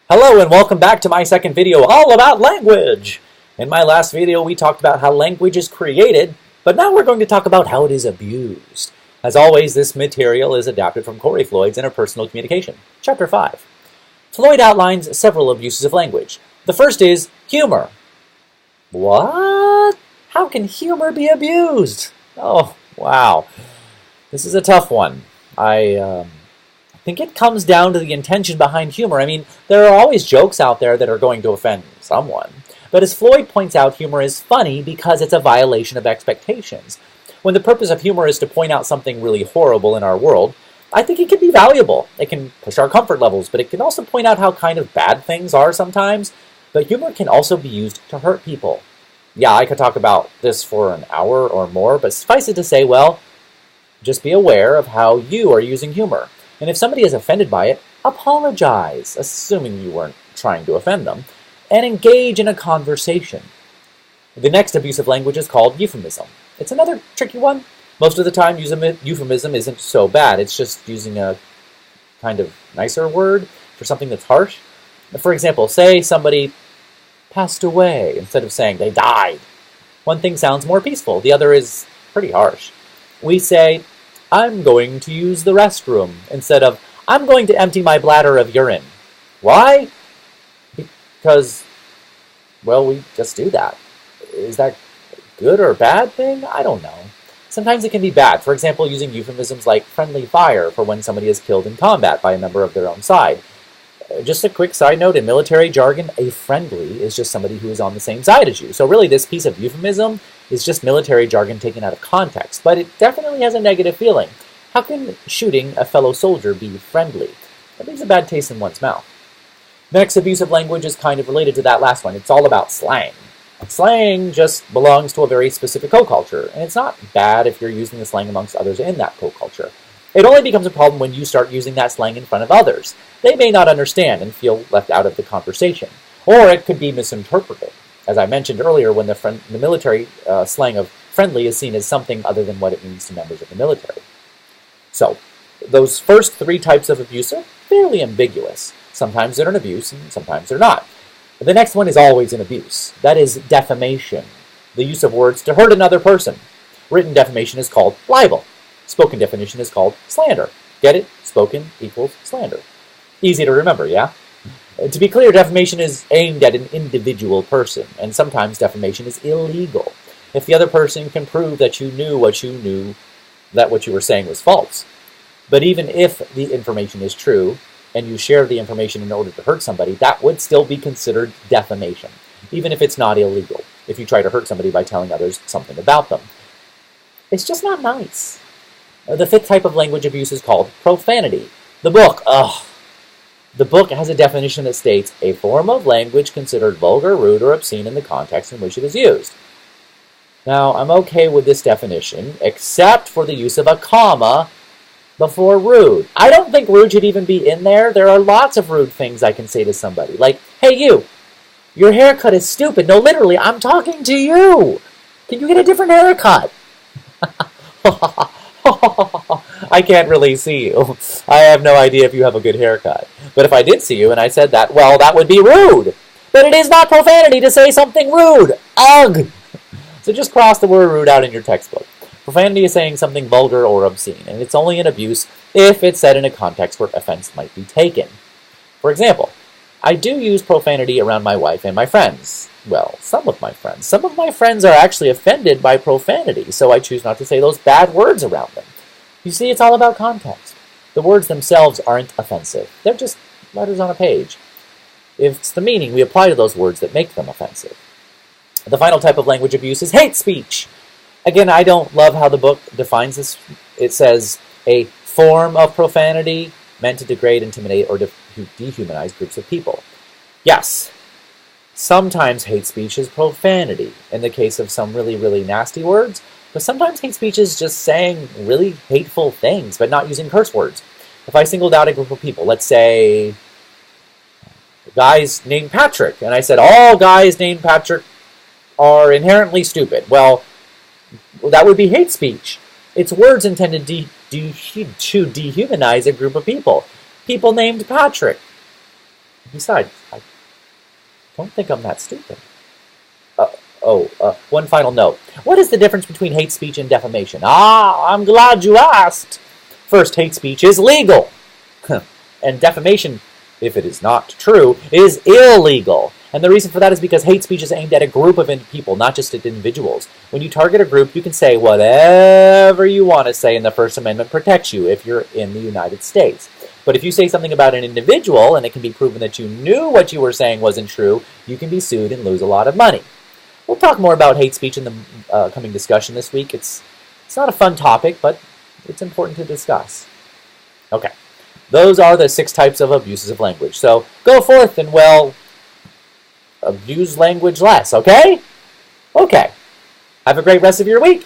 Hello and welcome back to my second video all about language. In my last video we talked about how language is created, but now we're going to talk about how it is abused. As always, this material is adapted from Corey Floyd's Interpersonal Communication, Chapter 5. Floyd outlines several abuses of language. The first is humor. What? How can humor be abused? Oh, wow. This is a tough one. I think it comes down to the intention behind humor. I mean, there are always jokes out there that are going to offend someone. But as Floyd points out, humor is funny because it's a violation of expectations. When the purpose of humor is to point out something really horrible in our world, I think it can be valuable. It can push our comfort levels, but it can also point out how kind of bad things are sometimes. But humor can also be used to hurt people. Yeah, I could talk about this for an hour or more, but suffice it to say, well, just be aware of how you are using humor. And if somebody is offended by it, apologize, assuming you weren't trying to offend them, and engage in a conversation. The next abuse of language is called euphemism. It's another tricky one. Most of the time, euphemism isn't so bad. It's just using a kind of nicer word for something that's harsh. For example, say somebody passed away instead of saying they died. One thing sounds more peaceful. The other is pretty harsh. We say, I'm going to use the restroom, instead of, I'm going to empty my bladder of urine. Why? Because, well, we just do that. Is that a good or bad thing? I don't know. Sometimes it can be bad. For example, using euphemisms like friendly fire for when somebody is killed in combat by a member of their own side. Just a quick side note, in military jargon, a friendly is just somebody who is on the same side as you. So really, this piece of euphemism is just military jargon taken out of context, but it definitely has a negative feeling. How can shooting a fellow soldier be friendly? That leaves a bad taste in one's mouth. The next abuse of language is kind of related to that last one. It's all about slang. Slang just belongs to a very specific co-culture, and it's not bad if you're using the slang amongst others in that co-culture. It only becomes a problem when you start using that slang in front of others. They may not understand and feel left out of the conversation, or it could be misinterpreted. As I mentioned earlier, when the military slang of friendly is seen as something other than what it means to members of the military. So, those first three types of abuse are fairly ambiguous. Sometimes they're an abuse, and sometimes they're not. The next one is always an abuse. That is defamation, the use of words to hurt another person. Written defamation is called libel. Spoken definition is called slander. Get it? Spoken equals slander. Easy to remember, yeah? To be clear, defamation is aimed at an individual person, and sometimes defamation is illegal. If the other person can prove that you knew, that what you were saying was false. But even if the information is true, and you share the information in order to hurt somebody, that would still be considered defamation, even if it's not illegal, if you try to hurt somebody by telling others something about them. It's just not nice. The fifth type of language abuse is called profanity. The book has a definition that states, a form of language considered vulgar, rude, or obscene in the context in which it is used. Now, I'm okay with this definition, except for the use of a comma before rude. I don't think rude should even be in there. There are lots of rude things I can say to somebody, like, hey you, your haircut is stupid. No, literally, I'm talking to you. Can you get a different haircut? I can't really see you. I have no idea if you have a good haircut. But if I did see you and I said that, well, that would be rude. But it is not profanity to say something rude. Ugh! So just cross the word rude out in your textbook. Profanity is saying something vulgar or obscene, and it's only an abuse if it's said in a context where offense might be taken. For example, I do use profanity around my wife and my friends. Well, some of my friends. Some of my friends are actually offended by profanity, so I choose not to say those bad words around them. You see, it's all about context. The words themselves aren't offensive. They're just letters on a page. It's the meaning we apply to those words that make them offensive. The final type of language abuse is hate speech. Again, I don't love how the book defines this. It says, a form of profanity meant to degrade, intimidate, or dehumanize groups of people. Yes, sometimes hate speech is profanity in the case of some really, really nasty words, but sometimes hate speech is just saying really hateful things, but not using curse words. If I singled out a group of people, let's say guys named Patrick, and I said all guys named Patrick are inherently stupid, well, that would be hate speech. It's words intended to dehumanize a group of people. People named Patrick. Besides, I don't think I'm that stupid. One final note. What is the difference between hate speech and defamation? Ah, I'm glad you asked. First, hate speech is legal. And defamation, if it is not true, is illegal. And the reason for that is because hate speech is aimed at a group of people, not just at individuals. When you target a group, you can say whatever you want to say, and the First Amendment protects you if you're in the United States. But if you say something about an individual, and it can be proven that you knew what you were saying wasn't true, you can be sued and lose a lot of money. We'll talk more about hate speech in the coming discussion this week. It's not a fun topic, but it's important to discuss. Okay, those are the 6 types of abuses of language. So go forth and, well, abuse language less, okay? Okay. Have a great rest of your week.